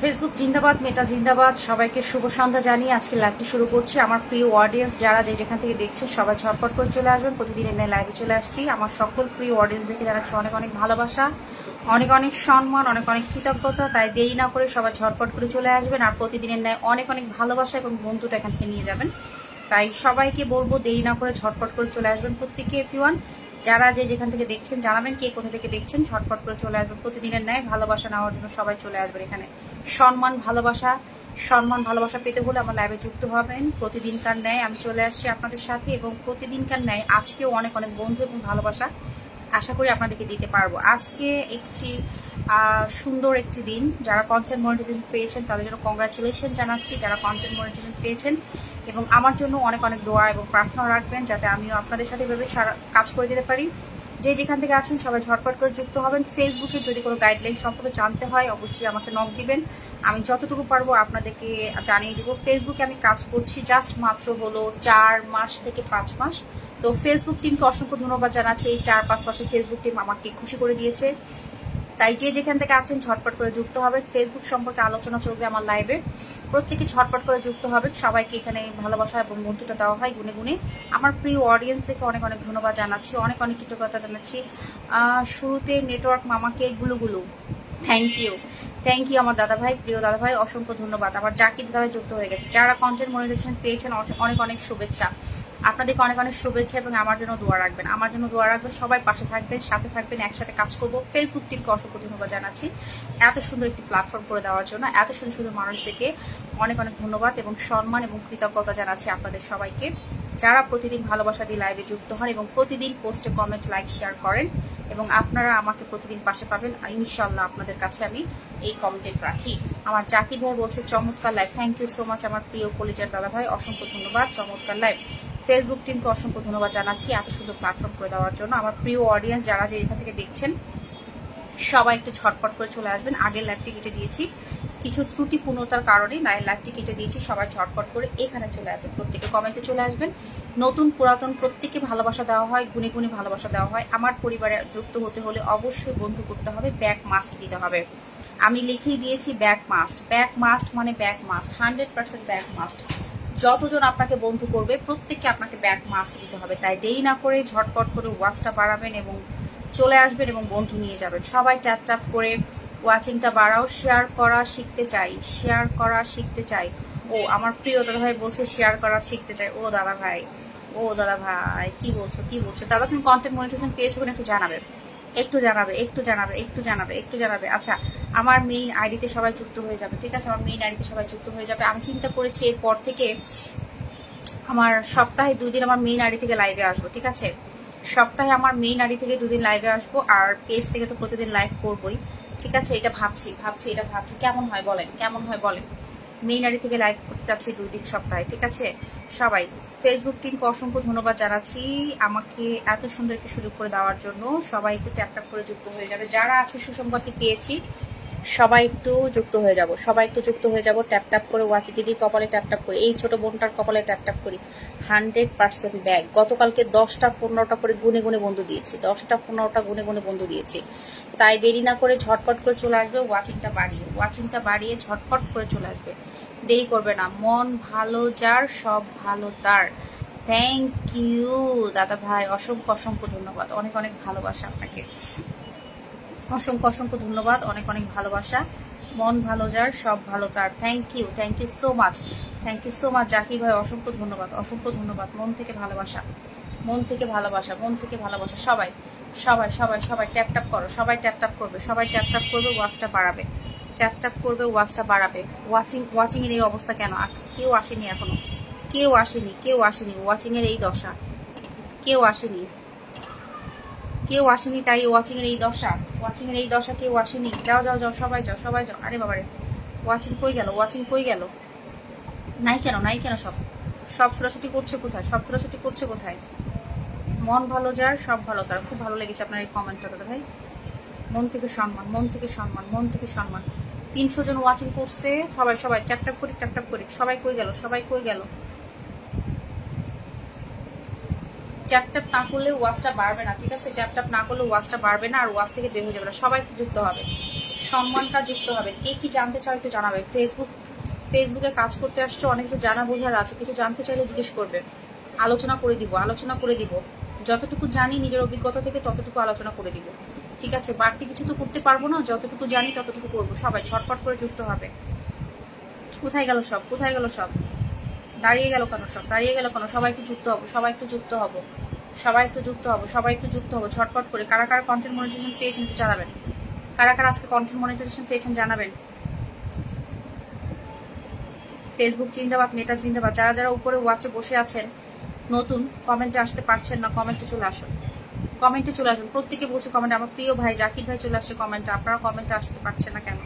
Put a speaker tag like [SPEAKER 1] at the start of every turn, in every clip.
[SPEAKER 1] Facebook জিন্দাবাদ, মেটা জিন্দাবাদ। সবাইকে শুভ সন্ধ্যা জানিয়ে আজকে লাইভটি শুরু করছি। আমার প্রিয় অডিয়েন্স যারা যেখান থেকে দেখছেন সবাই ঝটপট করে চলে আসবেন। প্রতিদিনের ন্যায় লাইভে চলে আসছি। আমার সকল প্রিয় অডিয়েন্স দেখে জানাচ্ছি অনেক অনেক ভালোবাসা, অনেক অনেক সম্মান, অনেক অনেক কৃতজ্ঞতা। তাই দেরি না করে সবাই ঝটপট করে চলে আসবেন আর প্রতিদিনের ন্যায় অনেক অনেক ভালোবাসা এবং বন্ধুটা এখান থেকে নিয়ে যাবেন। তাই সবাইকে বলবো দেরি না করে ঝটপট করে চলে আসবেন প্রত্যেকে। এভরিওয়ান যারা যেখান থেকে দেখছেন জানাবেন কে কোথা থেকে দেখছেন, ঝটপট করে চলে আসবেন। প্রতিদিনের ন্যায় ভালোবাসা নেওয়ার জন্য সবাই চলে আসবেন এখানে। সম্মান ভালোবাসা পেতে হলে আমার লাইভে যুক্ত হবেন। প্রতিদিনকার ন্যায় আমি চলে আসছি আপনাদের সাথে এবং প্রতিদিনকার ন্যায় আজকেও অনেক অনেক বন্ধু এবং ভালোবাসা আশা করি আপনাদেরকে দিতে পারবো। আজকে একটি সুন্দর একটি দিন। যারা কন্টেন্ট মনিটাইজেশন পেয়েছেন তাদের জন্য কংগ্রাচুলেশন জানাচ্ছি, যারা কন্টেন্ট মনিটাইজেশন পেয়েছেন, এবং আমার জন্য অনেক অনেক দোয়া এবং প্রার্থনা রাখবেন যাতে আমিও আপনাদের সাথে এভাবে কাজ করে যেতে পারি। যেখান থেকে আছেন সবাই ঝটপট করে যুক্ত হবেন। ফেসবুকে যদি কোনো গাইডলাইন সম্পর্কে জানতে হয় অবশ্যই আমাকে নক দিবেন, আমি যতটুকু পারবো আপনাদেরকে জানিয়ে দিব। ফেসবুকে আমি কাজ করছি জাস্ট মাত্র হলো 4 মাস থেকে 5 মাস। তো ফেসবুক টিমকে অসংখ্য ধন্যবাদ জানাচ্ছি। এই 4-5 মাসে ফেসবুক টিম আমাকে খুশি করে দিয়েছে। তাই যেখান থেকে আছেন ঝটপট করে যুক্ত হবেন। ফেসবুক সম্পর্কে আলোচনা চলবে আমার লাইভে, প্রত্যেকে ঝটপট করে যুক্ত হবেন। সবাইকে এখানে ভালোবাসা এবং বন্ধুটা দেওয়া হয় গুনে গুনে। আমার প্রিয় অডিয়েন্স থেকে অনেক অনেক ধন্যবাদ জানাচ্ছি, অনেক অনেক কৃতজ্ঞতা জানাচ্ছি। শুরুতে নেটওয়ার্ক মামাকে গুলো থ্যাংক ইউ আমার দাদা ভাই, প্রিয় দাদা ভাই, অসংখ্য ধন্যবাদ। আমার জাকির দাদা ভাই যুক্ত হয়ে গেছে। যারা কন্টেন্ট মনিটাইজেশন পেয়েছেন অনেক অনেক শুভেচ্ছা, আপনাদেরকে অনেক অনেক শুভেচ্ছা এবং আমার জন্য দোয়া রাখবেন, সবাই পাশে থাকবেন, সাথে থাকবেন, একসাথে কাজ করব। ফেসবুক টিমকে অসংখ্য ধন্যবাদ জানাচ্ছি এত সুন্দর একটি প্ল্যাটফর্ম করে দেওয়ার জন্য। এত সুন্দর সুন্দর মানুষদেরকে অনেক অনেক ধন্যবাদ এবং সম্মান এবং কৃতজ্ঞতা জানাচ্ছি আপনাদের সবাইকে, যারা প্রতিদিন ভালোবাসা দিয়ে লাইভে যুক্ত হন এবং প্রতিদিন পোস্টে কমেন্ট, লাইক, শেয়ার করেন এবং আপনারা আমাকে প্রতিদিন পাশে পাবেন ইনশাল্লাহ। আপনাদের কাছে আমি এই কমেন্ট রাখি। আমার জাকির ভাই বলছে চমৎকার live, thank you so much আমার প্রিয় কলিজার দাদা ভাই, অসংখ্য ধন্যবাদ, চমৎকার লাইভ। ফেসবুক টিমকে অসংখ্য ধন্যবাদ জানাচ্ছি এত সুন্দর প্ল্যাটফর্ম করে দেওয়ার জন্য। আমার প্রিয় অডিয়েন্স যারা এখান থেকে দেখছেন সবাই একটু ঝটপট করে চলে আসবেন। আগের লাইভটি কেটে দিয়েছি কিছু ত্রুটিপূর্ণতার কারণে, লাইভটি কেটে দিয়েছি। সবাই ঝটপট করে এখানে চলে আসবেন, প্রত্যেকে কমেন্টে চলে আসবেন। নতুন পুরাতন প্রত্যেককে ভালোবাসা দেওয়া হয়, গুণে গুণে ভালোবাসা দেওয়া হয়। আমার পরিবারে যুক্ত হতে হলে অবশ্যই বন্ধু করতে হবে, ব্যাক মাস্ট দিতে হবে। আমি লিখেই দিয়েছি ব্যাক মাস্ট মানে ব্যাক মাস্ট, 100% ব্যাক মাস্ট। যতজন আপনাকে বন্ধু করবে প্রত্যেককে আপনাকে ব্যাক মাস্ট দিতে হবে। তাই দেরি না করে ঝটপট করে ওয়াচটা বাড়াবেন এবং চলে আসবেন এবং বন্ধু নিয়ে যাবেন। সবাই ট্যাপ করে ওয়াচিংটা বাড়াও। শেয়ার করা শিখতে চাই। ও আমার প্রিয় দাদা ভাই বলছে শেয়ার করা শিখতে চাই। ও দাদা ভাই কি বলছো দাদা? তুমি কন্টেন্ট মনিটাইজেশন পেয়েছো কিনা একটু জানাবে। আচ্ছা, আমার মেইন আইডিতে সবাই যুক্ত হয়ে যাবে, ঠিক আছে? আমার মেইন আইডিতে সবাই যুক্ত হয়ে যাবে। আমি চিন্তা করেছি এরপর থেকে আমার সপ্তাহে 2 দিন আমার মেইন আইডি থেকে লাইভে আসবো, ঠিক আছে? সপ্তাহে আমার মেইন আইডি থেকে 2 দিন লাইভে আসবো আর পেজ থেকে তো প্রতিদিন লাইভ করবোই, ঠিক আছে? এটা ভাবছি কেমন হয় বলেন? মেইন আইডি থেকে লাইভ করতে যাচ্ছি 2 দিন সপ্তাহে, ঠিক আছে? সবাই ফেসবুক টিমকে অসংখ্য ধন্যবাদ জানাচ্ছি আমাকে এত সুন্দর একটি সুযোগ করে দেওয়ার জন্য। সবাই একটু ট্যাপ করে যুক্ত হয়ে যাবে। যারা আছে সুসংবাদটি পেয়েছি সবাই একটু যুক্ত হয়ে যাব। ট্যাপ করে ওয়াচি দিদির কপালে ট্যাপ করে, এই ছোট বোনটার কপালে ট্যাপ করি। 100% ব্যাগ। গতকালকে 10টা 15টা করে গুনে গুনে বন্ধু দিয়েছি, 10টা 15টা গুনে গুনে বন্ধু দিয়েছি। তাই দেরি না করে ঝটপট করে চলে আসবে। ওয়াচিংটা বাড়িয়ে ঝটপট করে চলে আসবে, দেরি করবে না। মন ভালো যার সব ভালো তার। থ্যাংক ইউ দাদা ভাই, অসংখ্য ধন্যবাদ, অনেক অনেক ভালোবাসা আপনাকে, অসংখ্য ধন্যবাদ, অনেক অনেক ভালোবাসা। মন ভালো যার সব ভালো তার। Thank you so much Zakir ভাই, অসংখ্য ধন্যবাদ। মন থেকে ভালোবাসা। সবাই ট্যাপ করো, সবাই ট্যাপ করবে, ওয়াচটা বাড়াবে। ওয়াচিং এর এই অবস্থা কেন? কেউ আসেনি এখনো, কেউ আসেনি। ওয়াচিং এর এই দশা, কেউ আসেনি তাই ওয়াচিং এর এই দশা, কেউ আসেনি। যাও সবাই যাও। আরে বাবারে, ওয়াচিং কই গেল? নাই কেন? সব ছোটাছুটি করছে কোথায়? মন ভালো যার সব ভালো তার। খুব ভালো লেগেছে আপনার এই কমেন্টটা দাদা ভাই। মন থেকে সম্মান। 300 জন ওয়াচিং করছে। সবাই ট্যাপ করি। সবাই কই গেল? ট্যাপ না করলে ওয়াচটা বাড়বে না, ঠিক আছে? ট্যাপ না করলে ওয়াচটা বাড়বে না আর ওয়াচ থেকে বের হয়ে যাবে না। সবাই যুক্ত হবে, সম্মানটা যুক্ত হবে। কে কি জানতে চাও একটু জানাবে। ফেসবুকে কাজ করতে আসছো, অনেক কিছু জানা বোঝার আছে, কিছু জানতে চাইলে জিজ্ঞেস করবে, আলোচনা করে দিব। যতটুকু জানি নিজের অভিজ্ঞতা থেকে ততটুকু আলোচনা করে দিব, ঠিক আছে? বাড়তি কিছু তো করতে পারবো না, যতটুকু জানি ততটুকু করবো। সবাই ঝটপট করে যুক্ত হবে। কোথায় গেল সব? দাঁড়িয়ে গেল কেন সবাই একটু যুক্ত হবো, ঝটপট করে। কারা কারা কন্টেন্ট মনিটাইজেশন পেয়েছেন একটু জানাবেন। কারা কারা আজকে কন্টেন্ট মনিটাইজেশন পেয়েছেন জানাবেন। ফেসবুক জিন্দাবাদ, মেটা জিন্দাবাদ। যারা যারা উপরে ওয়াচে বসে আছেন নতুন, কমেন্টে আসতে পারছেন না, কমেন্টে চলে আসুন। প্রত্যেকে বলছে কমেন্টে। আমার প্রিয় ভাই জাকির ভাই চলে আসছে কমেন্টে। আপনারা কমেন্টে আসতে পারছেন না কেন?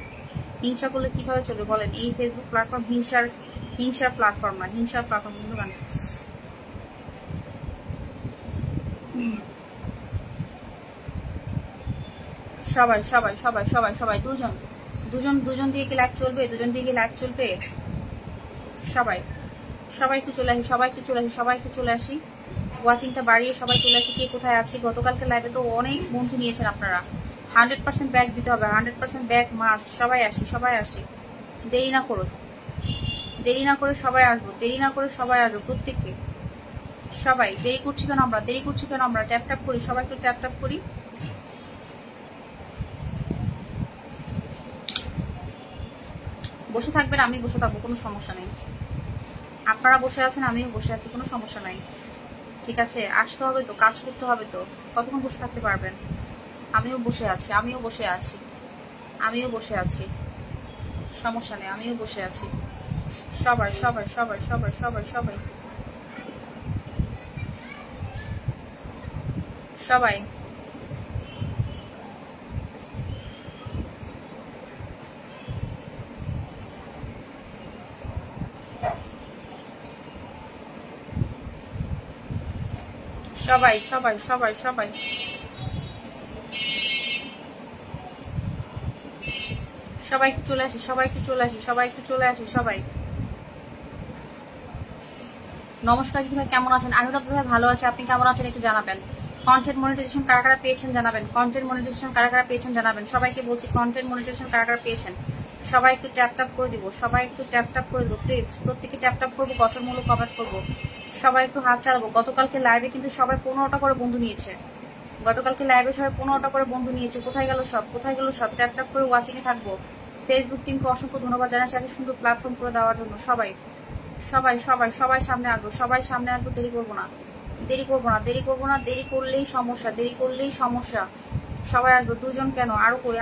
[SPEAKER 1] হিংসা করলে কিভাবে চলবে বলেন? এই ফেসবুক প্ল্যাটফর্ম হিংসার প্ল্যাটফর্ম না, হিংসার প্ল্যাটফর্ম। কিন্তু গান সবাই দুজন দিয়ে কি লাইভ চলবে? সবাই একটু চলে আসি, ওয়াচিংটা বাড়িয়ে সবাই চলে আসি। কে কোথায় আছি? গতকালকে লাইভে তো অনেক বন্ধু নিয়েছেন আপনারা। 100% ব্যাক দিতে হবে, 100% ব্যাক মাস্ট। সবাই আসি, দেরি না করে সবাই আসবো, প্রত্যেককে। সবাই দেরি করছি কেন আমরা? ট্যাপ করি, সবাই একটু ট্যাপ করি। বসে থাকবেন, আমি বসে থাকবো, কোনো সমস্যা নেই। আপনারা বসে আছেন, আমিও বসে আছি, কোনো সমস্যা নাই, ঠিক আছে? আসতে হবে তো, কাজ করতে হবে তো, কতক্ষণ বসে থাকতে পারবেন? আমিও বসে আছি, সমস্যা নেই, আমিও বসে আছি। সবাই একটু চলে আসি, সবাই। নমস্কার দিদি ভাই, কেমন আছেন? আমি ভাই ভালো আছি, আপনি কেমন আছেন একটু জানাবেন। কন্টেন্ট মনিটাইজেশন কারা কারা পেয়েছেন জানাবেন। সবাইকে বলছি কন্টেন্ট মনিটাইজেশন কারা কারা পেয়েছেন সবাই একটু ট্যাপ করে দিব, প্লিজ। প্রত্যেকে ট্যাপ করবো, গঠনমূলক কমেন্ট করবো, সবাই একটু হাত চালাবো। গতকালকে লাইভে কিন্তু সবাই 15টা করে বন্ধু নিয়েছে। কোথায় গেল সব? ট্যাপ করে ওয়াচিং এ থাকবো। ফেসবুক টিমকে অসংখ্য ধন্যবাদ জানাচ্ছি এত সুন্দর প্ল্যাটফর্ম করে দেওয়ার জন্য। সবাই সামনে আসবো, দেরি করবো না, দেরি করলেই সমস্যা। সবাই আসবো, দুজন কেন? আর কই?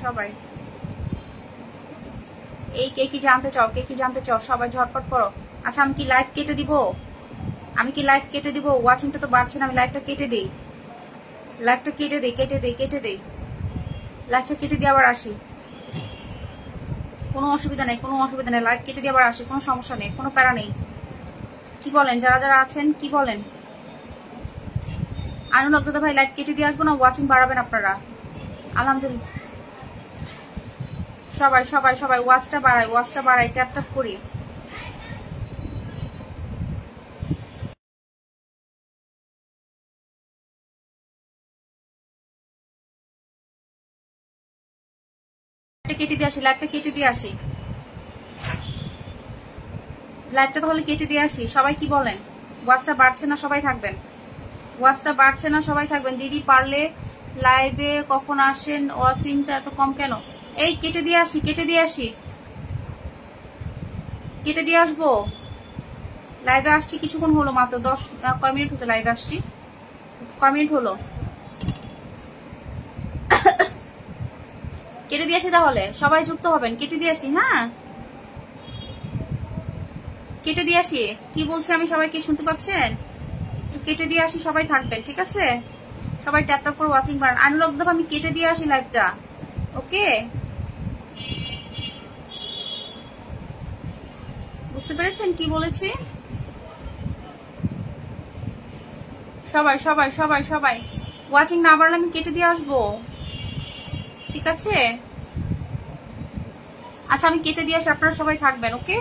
[SPEAKER 1] সবাই। এই কে কি জানতে চাও? সবাই ঝটপট করো। আচ্ছা, আমি কি লাইভ কেটে দিব? ওয়াচিংটা তো বাড়ছে না, আমি লাইভটা কেটে দিই। লাইভটা কেটে দিয়ে আবার আসি, কোনো অসুবিধা নেই। লাইভ কেটে দিয়ে আবার আসি, কোনো সমস্যা নেই, কোনো প্যারা নেই। কি বলেন যারা যারা আছেন? কি বলেন? আনুলগ্ধতা ভাই, লাইভ কেটে দিয়ে আসবো না ওয়াচিং বাড়াবেন আপনারা? আলহামদুলিল্লাহ। সবাই ওয়াচটা বাড়াই, ট্যাপ করি। লাইভটা কেটে দিয়ে আসি, সবাই কি বলেন? ওয়াচটা বাড়ছে না, সবাই থাকবেন। দিদি পারলে লাইভে কখন আসেন? ওয়াচিংটা এত কম কেন? এই কেটে দিয়ে আসবো। লাইভে আসছি, কিছুক্ষণ হলো মাত্র, কয় মিনিট হচ্ছে লাইভে আসছি, কয় মিনিট হলো। কেটে দিয়ে আসি, তাহলে সবাই যুক্ত হবেন। কেটে দিয়ে আসি, হ্যাঁ, কেটে দিয়ে আসি। কি বলছি আমি, সবাই কি শুনতে পাচ্ছেন? একটু কেটে দিয়ে আসি, সবাই থাকবেন, ঠিক আছে? সবাই ট্যাপ করে ওয়াচিং বাড়ান। আনুলগ্ধ, আমি কেটে দিয়ে আসি লাইভটা, ওকে? বুঝতে পেরেছেন কি বলেছি? সবাই ওয়াচিং না বাড়লে আমি কেটে দিয়ে আসবো, ঠিক আছে? আচ্ছা, আমি কেটে দিয়ে আসি, আপনারা সবাই থাকবেন, ওকে?